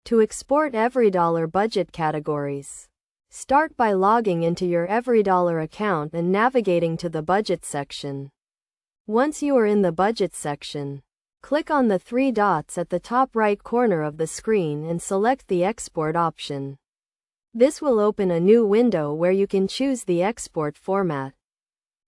To export EveryDollar budget categories, start by logging into your EveryDollar account and navigating to the Budget section. Once you are in the Budget section, click on the three dots at the top right corner of the screen and select the Export option. This will open a new window where you can choose the export format,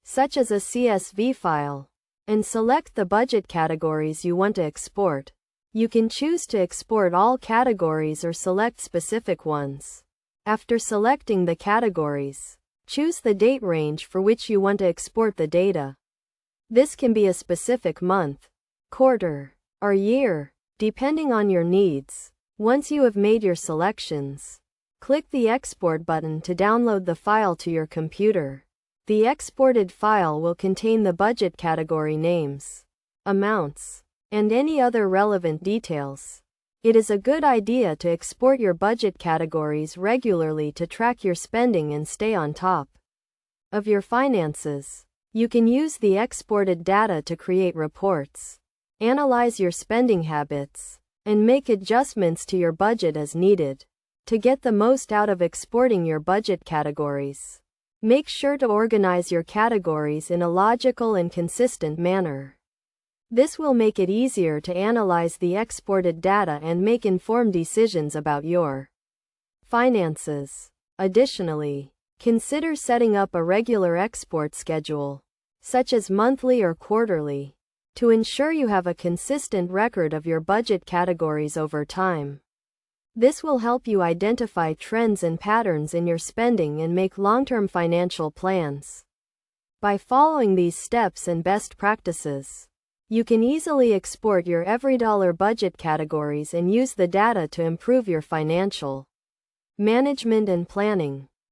such as a CSV file, and select the budget categories you want to export. You can choose to export all categories or select specific ones. After selecting the categories, choose the date range for which you want to export the data. This can be a specific month, quarter, or year, depending on your needs. Once you have made your selections, click the Export button to download the file to your computer. The exported file will contain the budget category names, amounts, and any other relevant details. It is a good idea to export your budget categories regularly to track your spending and stay on top of your finances. You can use the exported data to create reports, analyze your spending habits, and make adjustments to your budget as needed. To get the most out of exporting your budget categories, make sure to organize your categories in a logical and consistent manner. This will make it easier to analyze the exported data and make informed decisions about your finances. Additionally, consider setting up a regular export schedule, such as monthly or quarterly, to ensure you have a consistent record of your budget categories over time. This will help you identify trends and patterns in your spending and make long-term financial plans. By following these steps and best practices, you can easily export your EveryDollar budget categories and use the data to improve your financial management and planning.